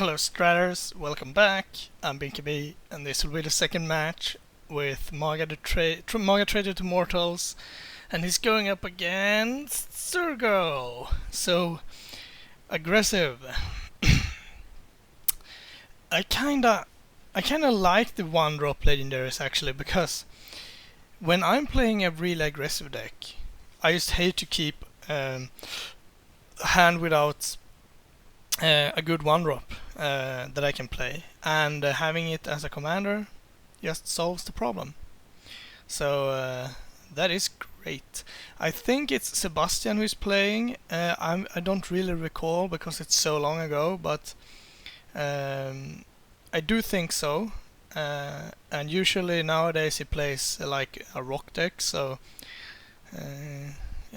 Hello Stratters, welcome back. I'm BinkyB, and this will be the second match with Maga Traitor to Mortals, and he's going up against Zurgo. So aggressive. I kinda like the one drop legendaries actually, because when I'm playing a really aggressive deck, I just hate to keep a hand without a good one drop that I can play, and having it as a commander just solves the problem. So that is great. I think it's Sebastian who's playing. I don't really recall because it's so long ago, but I do think so. And usually nowadays he plays like a rock deck, so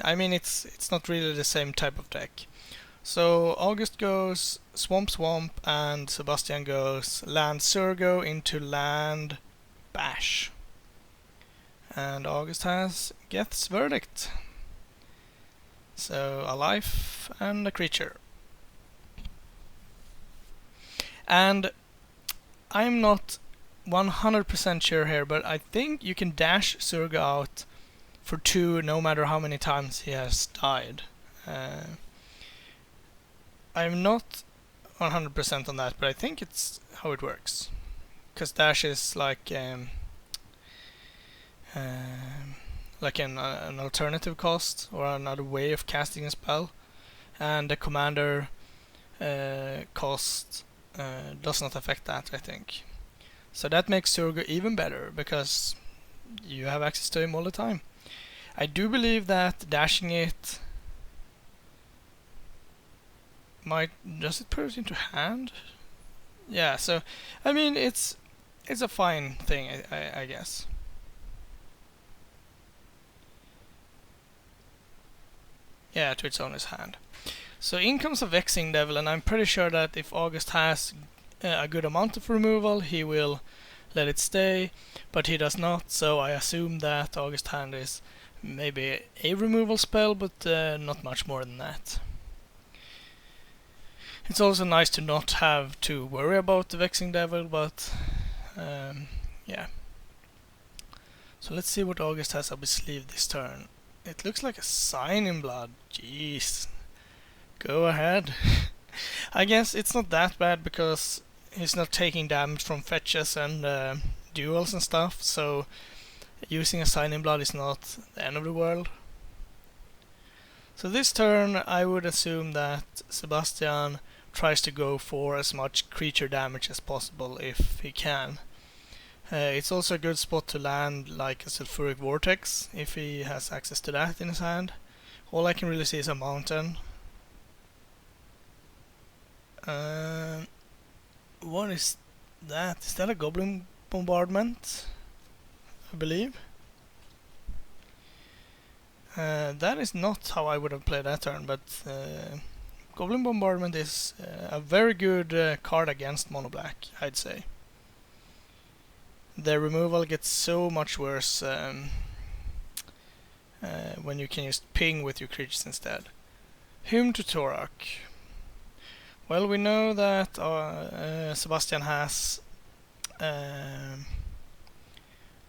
I mean it's not really the same type of deck. So August goes Swamp Swamp, and Sebastian goes land Zurgo into land Bash. And August has Geth's Verdict. So a life and a creature. And I'm not 100% sure here, but I think you can dash Zurgo out for 2 no matter how many times he has died. I'm not 100% on that, but I think it's how it works. Because dash is like an alternative cost or another way of casting a spell, and the commander cost does not affect that, I think. So that makes Zurgo even better because you have access to him all the time. I do believe that dashing it does it put it into hand? Yeah, so I mean it's a fine thing, I guess. Yeah, to its owner's hand. So in comes a Vexing Devil, and I'm pretty sure that if August has a good amount of removal, he will let it stay, but he does not, so I assume that August hand is maybe a removal spell, but not much more than that. It's also nice to not have to worry about the Vexing Devil, but yeah. So let's see what August has up his sleeve this turn. It looks like a Sign in Blood. Jeez. Go ahead. I guess it's not that bad because he's not taking damage from fetches and duels and stuff, so using a Sign in Blood is not the end of the world. So this turn I would assume that Sebastian tries to go for as much creature damage as possible if he can. It's also a good spot to land like a Sulfuric Vortex if he has access to that in his hand. All I can really see is a mountain. What is that? Is that a Goblin Bombardment? I believe. That is not how I would have played that turn, but Goblin Bombardment is a very good card against Mono Black, I'd say. The removal gets so much worse when you can just ping with your creatures instead. Hymn to Torak. Well, we know that Sebastian has a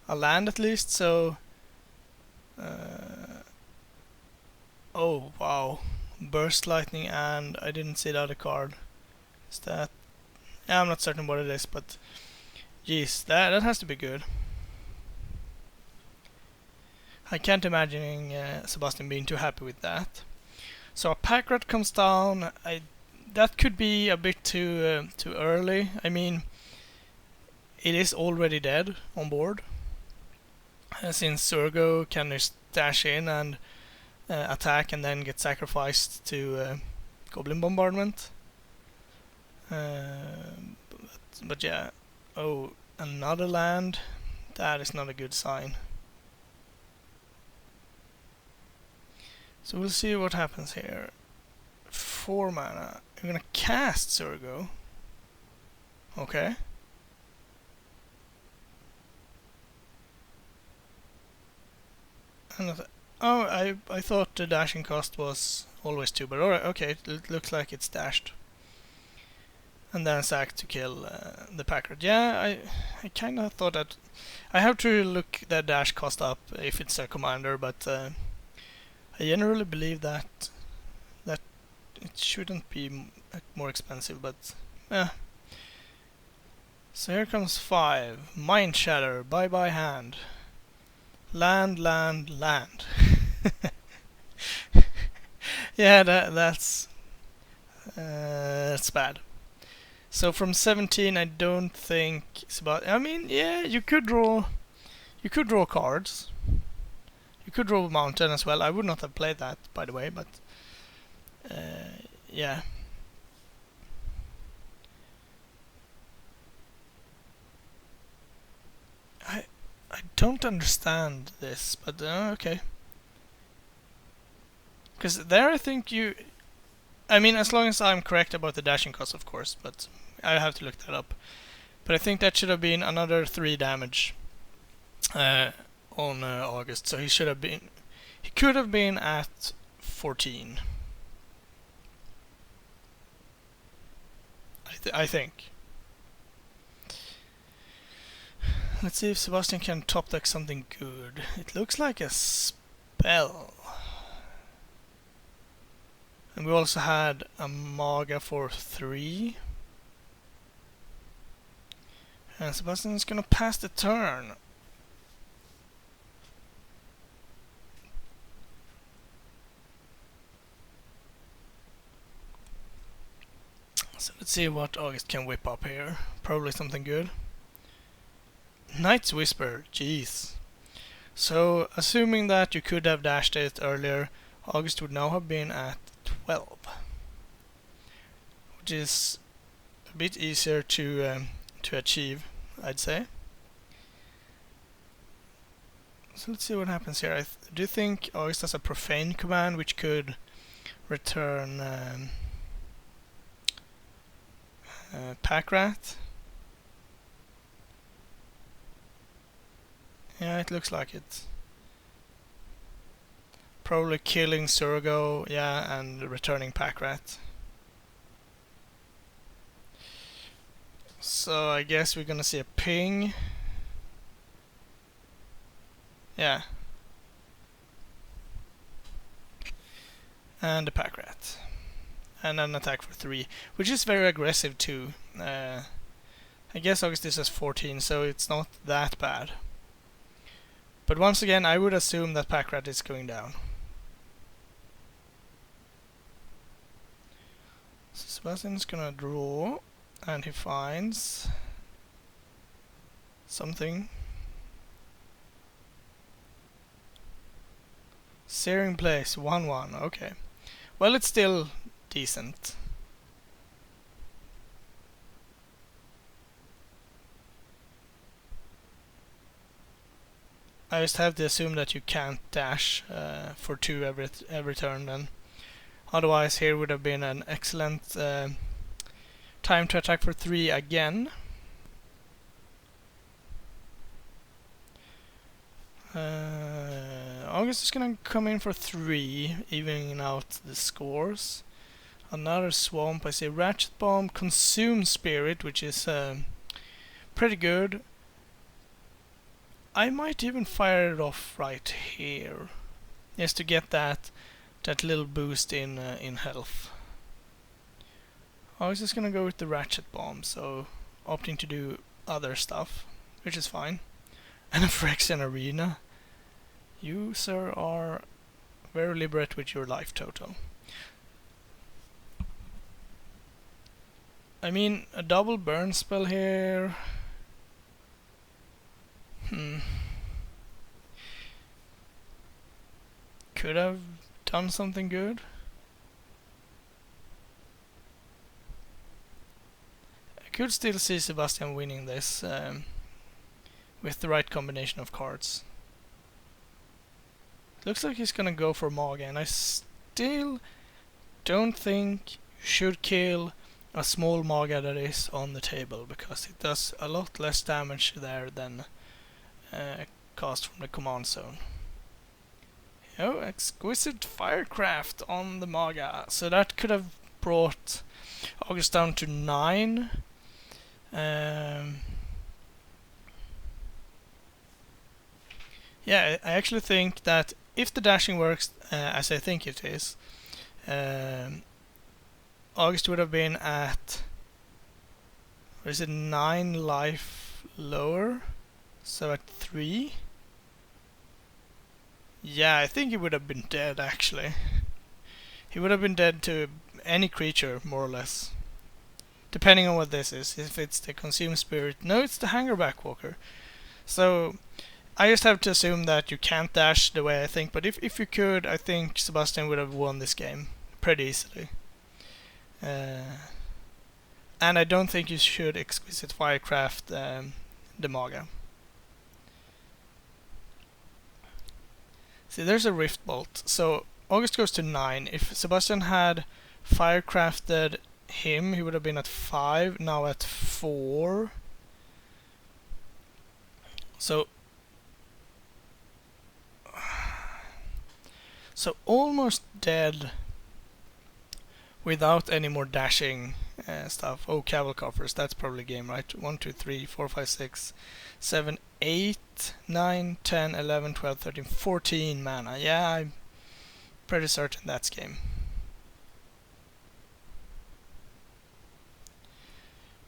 land at least, so oh wow, Burst Lightning, and I didn't see the other card. Is that? Yeah, I'm not certain what it is, but jeez, that has to be good. I can't imagine Sebastian being too happy with that. So a Pack Rat comes down. That could be a bit too early. I mean, it is already dead on board, since Zurgo can just dash in and attack and then get sacrificed to Goblin Bombardment. But yeah, oh, another land. That is not a good sign. So we'll see what happens here. 4 mana. You're gonna cast Zurgo. Okay. Oh, I thought the dashing cost was always 2, but alright, okay, it looks like it's dashed. and then sack to kill the Packard. Yeah, I kind of thought that I have to look the dash cost up if it's a commander, but I generally believe that it shouldn't be more expensive. But yeah. So here comes 5 Mind Shatter. Bye bye hand. Land, land, land. Yeah, that's bad. So from 17, I don't think it's about. I mean, yeah, you could draw cards. You could draw mountain as well. I would not have played that, by the way, but yeah. I don't understand this, but okay. Because there, I think you. I mean, as long as I'm correct about the dashing cost, of course, but I have to look that up. But I think that should have been another 3 damage on August, so he should have been. He could have been at 14. I think. Let's see if Sebastian can top deck something good. It looks like a spell. And we also had a Maga for 3. And Sebastian's gonna pass the turn. So let's see what August can whip up here. Probably something good. Knight's Whisper, jeez. So, assuming that you could have dashed it earlier, August would now have been at 12. Which is a bit easier to achieve, I'd say. So let's see what happens here. I do think August has a Profane command which could return Pack Rat. Yeah, it looks like it. Probably killing Zurgo, yeah, and returning Pack Rat. So I guess we're gonna see a ping. Yeah. And a Pack Rat. And an attack for 3, which is very aggressive too. I guess August is as 14, so it's not that bad. But once again, I would assume that Pack Rat is going down. So Sebastian's gonna draw, and he finds something. Searing Place, 1/1, okay. Well, it's still decent. I just have to assume that you can't dash for 2 every turn then. Otherwise, here would have been an excellent time to attack for 3 again. August is gonna come in for 3, evening out the scores. Another swamp. I see Ratchet Bomb, Consume Spirit, which is pretty good. I might even fire it off right here, just to get that little boost in health. I was just gonna go with the Ratchet Bomb, so opting to do other stuff, which is fine. And a Phyrexian Arena. You, sir, are very liberate with your life total. I mean, a double burn spell here. Could have done something good. I could still see Sebastian winning this with the right combination of cards. Looks like he's gonna go for Maga, and I still don't think you should kill a small Maga that is on the table, because it does a lot less damage there than cast from the command zone. Oh, Exquisite Firecraft on the Maga. So that could have brought August down to 9. Yeah, I actually think that if the dashing works as I think it is, August would have been at, or is it 9 life lower? So at 3? Yeah, I think he would have been dead actually. He would have been dead to any creature, more or less. Depending on what this is. If it's the Consume Spirit. No, it's the Hangerback Walker. So I just have to assume that you can't dash the way I think, but if you could, I think Sebastian would have won this game pretty easily. And I don't think you should Exquisite Firecraft the Maga. See, there's a Rift Bolt. So August goes to 9. If Sebastian had Firecrafted him, he would have been at 5, now at 4. So almost dead without any more dashing stuff. Oh, Caval Coffers, that's probably game, right? 1, 2, 3, 4, 5, 6, 7, 8, 9, 10, 11, 12, 13, 14 mana. Yeah, I'm pretty certain that's game.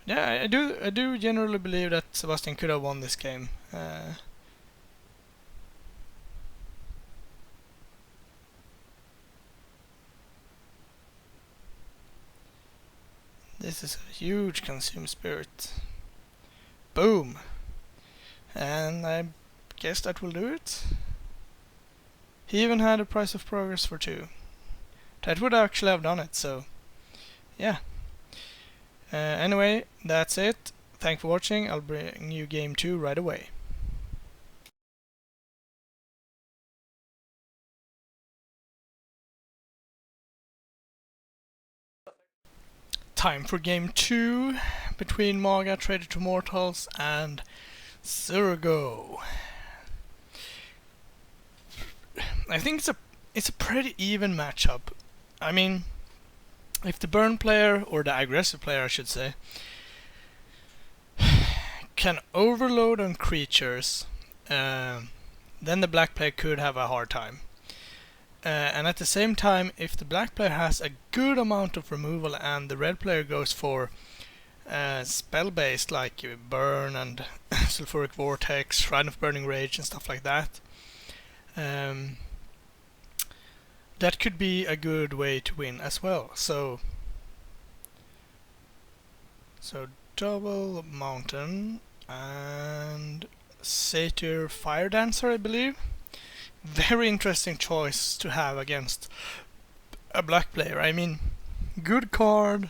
Yeah, I do generally believe that Sebastian could have won this game. This is a huge Consume Spirit. Boom! And I guess that will do it. He even had a Price of Progress for 2. That would actually have done it, so yeah. Anyway, that's it. Thanks for watching. I'll bring you game 2 right away. Time for game 2 between Maga Traitor to Mortals and Zurgo. I think it's a pretty even matchup. I mean, if the burn player, or the aggressive player I should say, can overload on creatures, then the black player could have a hard time. And at the same time, if the black player has a good amount of removal and the red player goes for spell-based like Burn and Sulfuric Vortex, Shrine of Burning Rage and stuff like that, that could be a good way to win as well. So double Mountain and Satyr Fire Dancer, I believe. Very interesting choice to have against a black player. I mean, good card,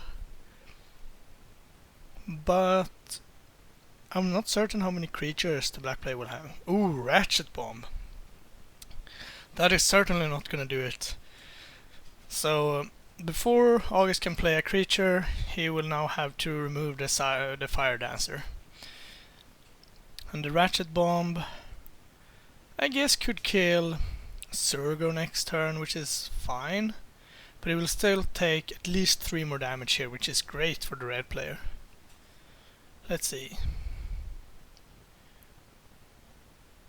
but I'm not certain how many creatures the black player will have. Ooh, Ratchet Bomb. That is certainly not gonna do it. So before August can play a creature, he will now have to remove the Fire Dancer. And the Ratchet Bomb, I guess, could kill Zurgo next turn, which is fine. But he will still take at least 3 more damage here, which is great for the red player. Let's see.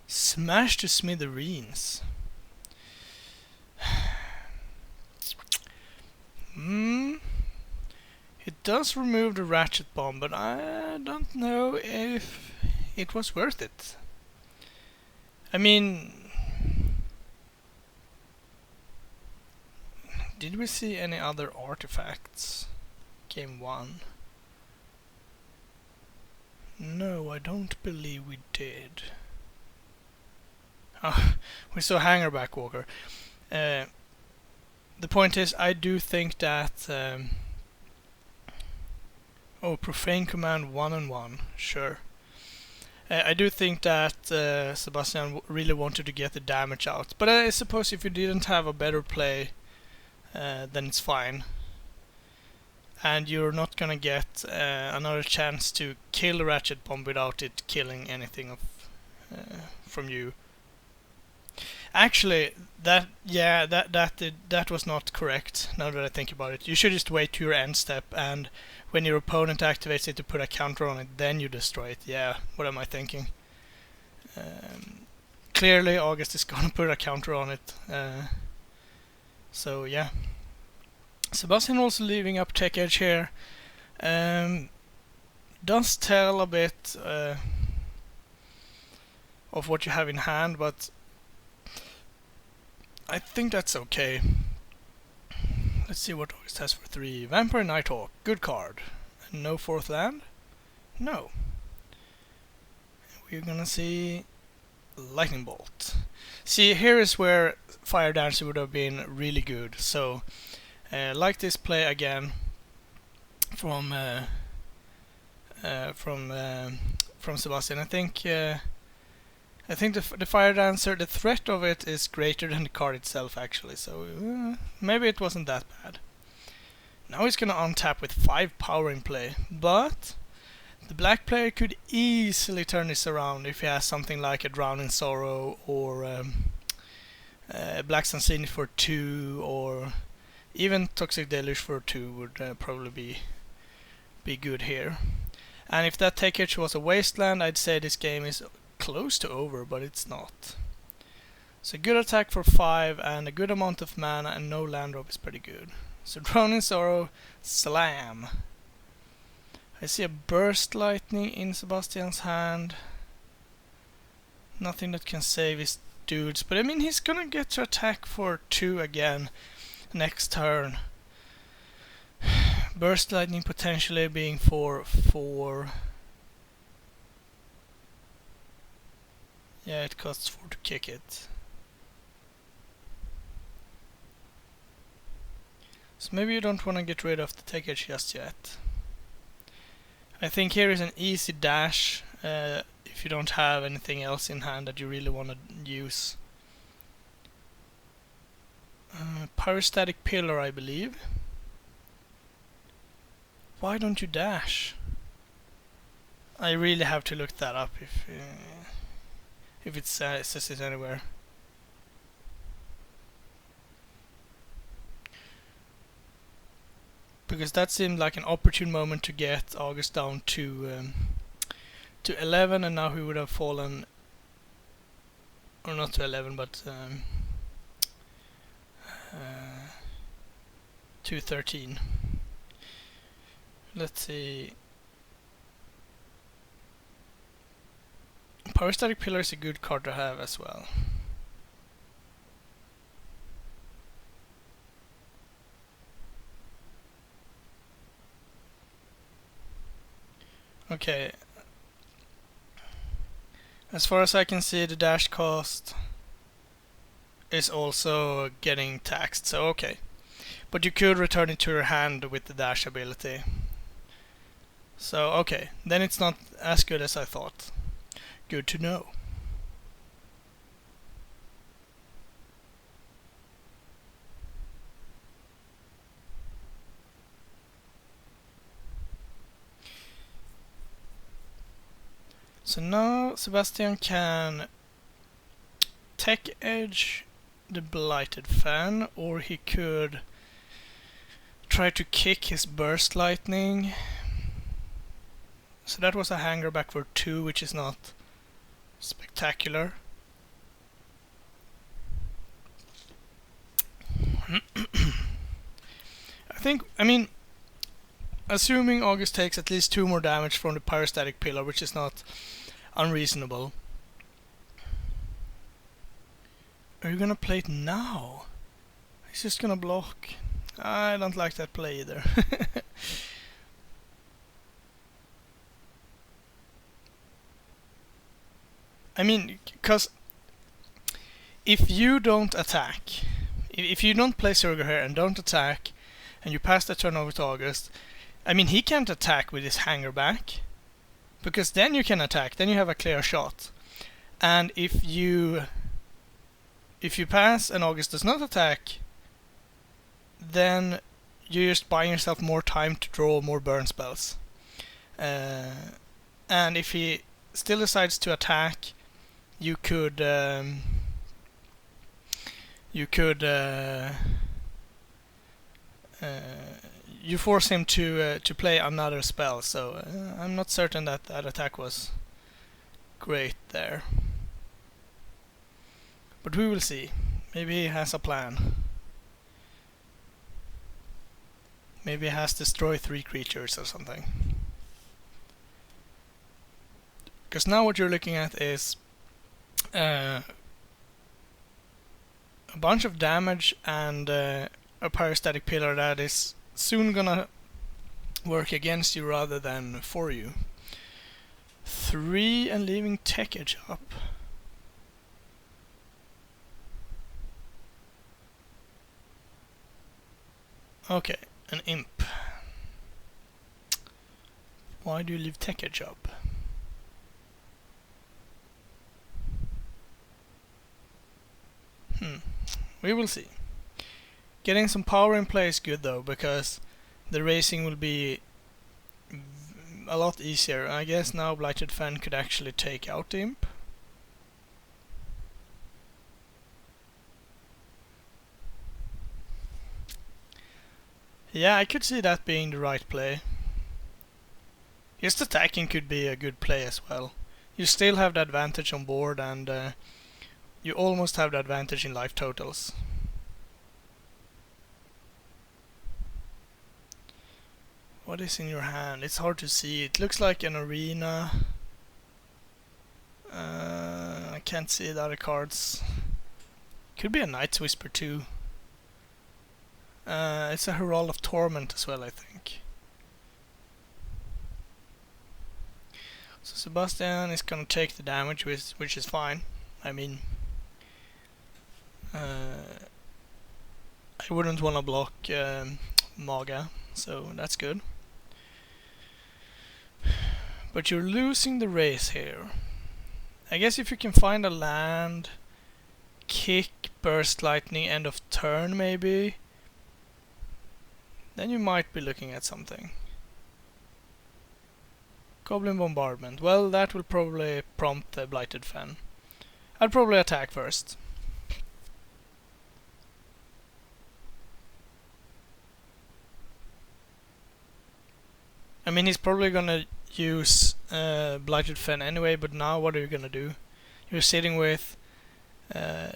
Smash to Smithereens. It does remove the Ratchet Bomb, but I don't know if it was worth it. I mean, did we see any other artifacts? Game 1. No, I don't believe we did. Oh, we saw Hangerback Walker. The point is, I do think that Profane Command 1 and 1, sure. I do think that Sebastian really wanted to get the damage out, but I suppose if you didn't have a better play, then it's fine. And you're not gonna get another chance to kill Ratchet Bomb without it killing anything from you. Actually, that was not correct. Now that I think about it, you should just wait to your end step, and when your opponent activates it to put a counter on it, then you destroy it. Yeah, what am I thinking? Clearly, August is gonna put a counter on it. So yeah, Sebastian also leaving up Tech Edge here. Does tell a bit of what you have in hand, but I think that's okay. Let's see what August has for 3. Vampire Nighthawk, good card. And no 4th land? No. We're gonna see Lightning Bolt. See, here is where Fire Dancer would have been really good. So, like this play again from Sebastian. I think the Fire Dancer, the threat of it is greater than the card itself, actually. So maybe it wasn't that bad. Now he's gonna untap with 5 power in play, but the black player could easily turn this around if he has something like a Drowning Sorrow or Black Sun Zenith for 2, or even Toxic Deluge for 2 would probably be good here. And if that take edge was a wasteland, I'd say this game is close to over, but it's not. So good attack for 5 and a good amount of mana and no land drop is pretty good. So Drowning Sorrow, slam. I see a Burst Lightning in Sebastian's hand. Nothing that can save his dudes, but I mean he's gonna get to attack for 2 again next turn. Burst Lightning potentially being for 4. Yeah, it costs 4 to kick it. So maybe you don't want to get rid of the take edge just yet. I think here is an easy dash if you don't have anything else in hand that you really want to use. Pyrostatic Pillar, I believe. Why don't you dash? I really have to look that up if it says it anywhere. Because that seemed like an opportune moment to get August down to 11, and now he would have fallen, or not to 11, but to 13. Let's see. Pyrostatic Pillar is a good card to have as well. Okay. As far as I can see, the dash cost is also getting taxed, so okay. But you could return it to your hand with the dash ability. So okay, then it's not as good as I thought. Good to know. So now Sebastian can Tech Edge the Blighted Fan, or he could try to kick his Burst Lightning. So that was a hanger back for 2, which is not spectacular. I mean, assuming August takes at least 2 more damage from the Pyrostatic Pillar, which is not unreasonable. Are you gonna play it now? He's just gonna block. I don't like that play either. I mean, because if you don't attack, if you don't play Zurgo here and don't attack, and you pass the turn over to August, I mean, he can't attack with his hanger back, because then you can attack, then you have a clear shot. And if you pass and August does not attack, then you're just buying yourself more time to draw more burn spells. And if he still decides to attack, you could you could you force him to play another spell. So I'm not certain that that attack was great there, but we will see. Maybe he has a plan. Maybe he has destroyed 3 creatures or something. Because now what you're looking at is a bunch of damage and a pyrostatic pillar that is soon gonna work against you rather than for you. 3 and leaving Tech Edge up. Okay, an imp. Why do you leave Tech Edge up? We will see. Getting some power in play is good though, because the racing will be a lot easier. I guess now Blighted Fen could actually take out the imp. Yeah, I could see that being the right play. Just attacking could be a good play as well. You still have the advantage on board, and you almost have the advantage in life totals. What is in your hand? It's hard to see. It looks like an arena. I can't see the other cards. Could be a Night's Whisper too. It's a Herald of Torment as well, I think. So Sebastian is gonna take the damage, which is fine. I mean, I wouldn't want to block Maga, so that's good. But you're losing the race here. I guess if you can find a land, kick, burst lightning, end of turn maybe, then you might be looking at something. Goblin Bombardment. Well, that will probably prompt the Blighted Fen. I'll probably attack first. I mean, he's probably gonna use Blighted Fen anyway, but now what are you gonna do? You're sitting with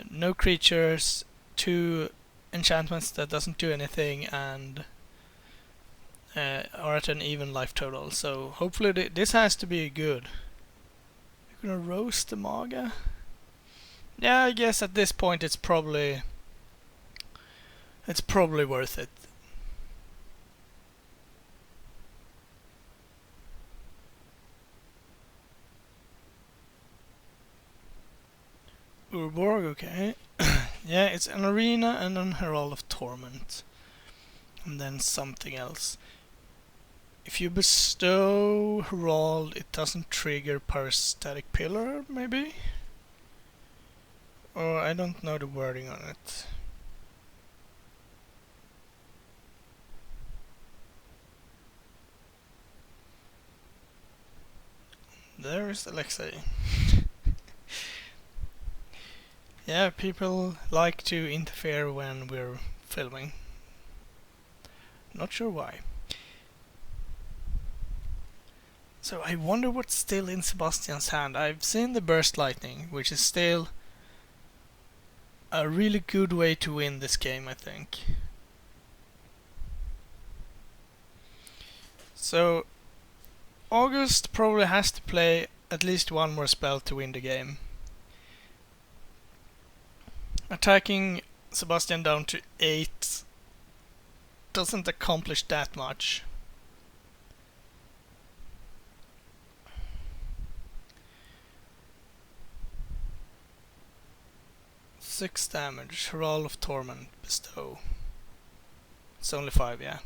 no creatures, 2 enchantments that doesn't do anything, and are at an even life total. So hopefully this has to be good. You're gonna roast the Maga? Yeah, I guess at this point it's probably worth it. Urborg, okay. Yeah, it's an arena and an Herald of Torment. And then something else. If you bestow Herald, it doesn't trigger Pyrostatic Pillar, maybe? Or I don't know the wording on it. There is Alexei. Yeah, people like to interfere when we're filming. Not sure why. So I wonder what's still in Sebastian's hand. I've seen the Burst Lightning, which is still a really good way to win this game, I think. So August probably has to play at least one more spell to win the game. Attacking Sebastian down to 8 doesn't accomplish that much. Six damage, Herald of Torment, bestow. It's only 5, yeah.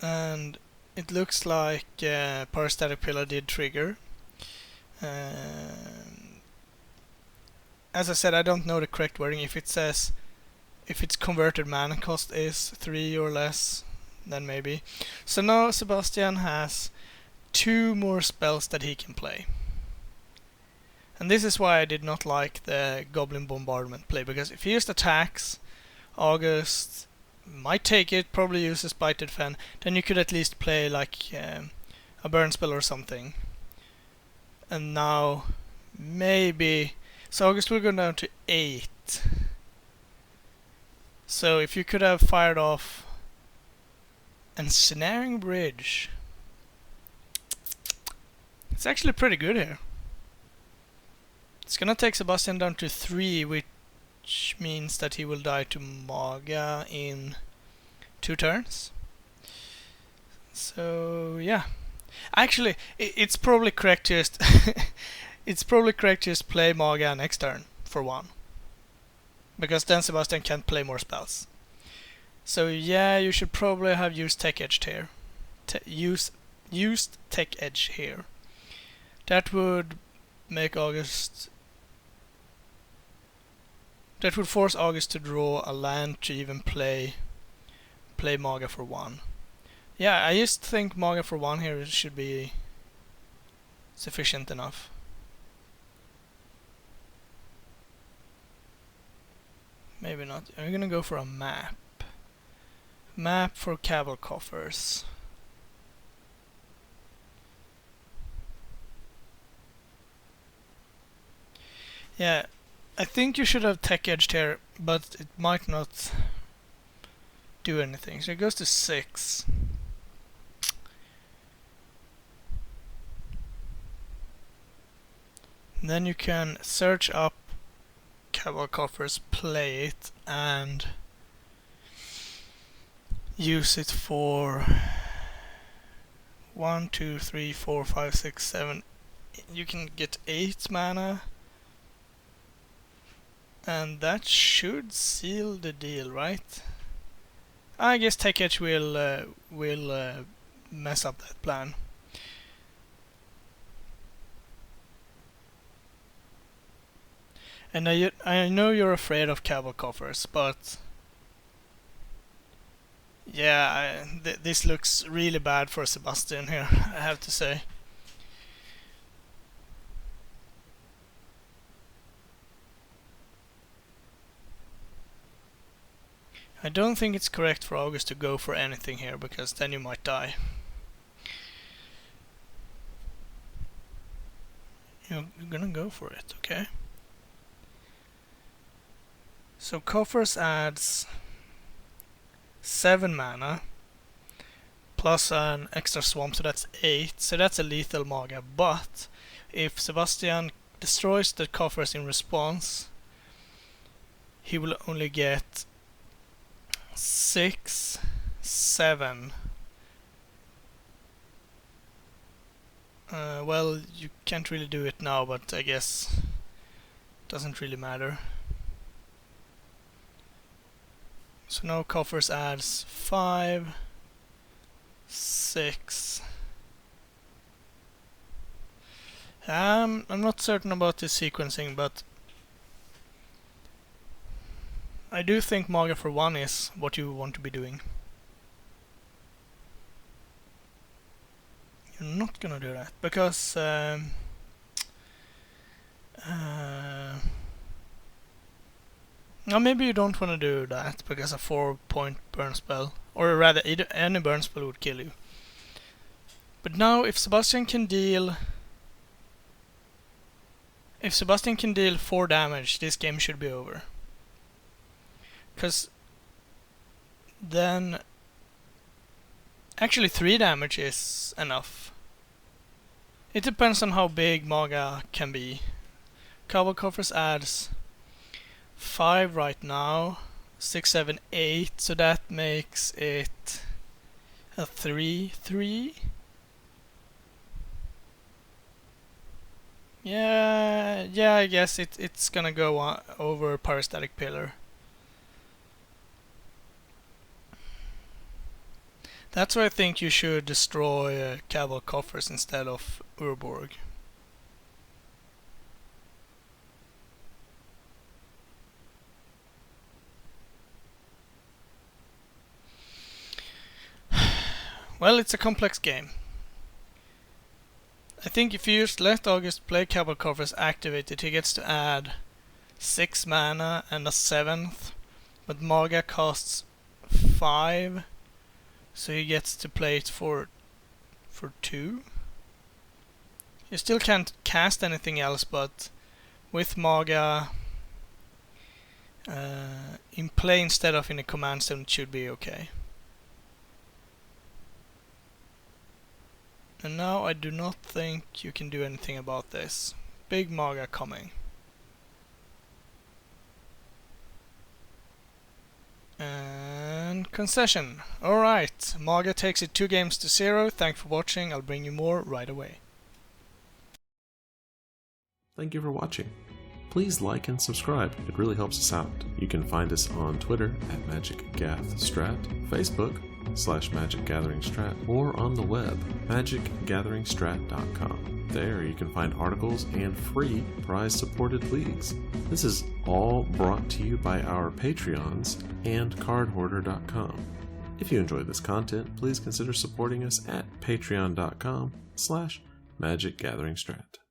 And it looks like Pyrostatic Pillar did trigger. As I said, I don't know the correct wording. If it says, if its converted mana cost is 3 or less, then maybe. So now Sebastian has 2 more spells that he can play. And this is why I did not like the Goblin Bombardment play, because if he just attacks, August might take it, probably uses Bited Fen, then you could at least play like a burn spell or something. And now maybe so August will go down to 8. So if you could have fired off Ensnaring Bridge, it's actually pretty good here. It's gonna take Sebastian down to 3, which means that he will die to Maga in 2 turns. So yeah, actually it's probably correct to just it's probably correct to just play Maga next turn for 1, because then Sebastian can't play more spells. So yeah, you should probably have used Tech Edge here. Used Tech Edge here. That would make August. That would force August to draw a land to even play Maga for 1. Yeah, I just think Maga for 1 here should be sufficient enough. Maybe not. I'm gonna go for a map. Map for Cabal Coffers. Yeah, I think you should have Tech Edged here, but it might not do anything. So it goes to 6. Then you can search up Cabal Coffers, play it, and use it for 1, 2, 3, 4, 5, 6, 7. You can get 8 mana. And that should seal the deal, right? I guess Tech Edge will mess up that plan. And I know you're afraid of Cabal Coffers, but yeah, this looks really bad for Sebastian here, I have to say. I don't think it's correct for August to go for anything here, because then you might die. You're gonna go for it, okay? So Coffers adds 7 mana plus an extra swamp, so that's 8. So that's a lethal Maga. But if Sebastian destroys the Coffers in response, he will only get 6, 7. Well, you can't really do it now, but I guess it doesn't really matter. So now Coffers adds 5, 6. I'm not certain about this sequencing, but I do think Maga for 1 is what you want to be doing. You're not gonna do that, because no, maybe you don't want to do that, because a 4-point burn spell, or rather any burn spell would kill you. But now if Sebastian can deal 4 damage, this game should be over. Because then actually 3 damage is enough. It depends on how big Maga can be. Cabal Coffers adds 5 right now, 6, 7, 8, so that makes it a 3/3. Yeah, I guess it's gonna go over Parastatic Pillar. That's why I think you should destroy Cabal Coffers instead of Urborg. Well, it's a complex game. I think if you just let August play Cabal Coffers activated, he gets to add 6 mana and a 7th, but Maga costs 5, so he gets to play it for 2. You still can't cast anything else, but with Maga in play instead of in a command zone, it should be okay. And now I do not think you can do anything about this. Big Maga coming. And concession. Alright, Maga takes it 2 games to 0. Thanks for watching. I'll bring you more right away. Thank you for watching. Please like and subscribe, it really helps us out. You can find us on Twitter at MagicGathStrat, Facebook /MagicGatheringStrat, or on the web, magicgatheringstrat.com. There you can find articles and free prize-supported leagues. This is all brought to you by our Patreons and cardhoarder.com. If you enjoy this content, please consider supporting us at patreon.com/MagicGatheringStrat.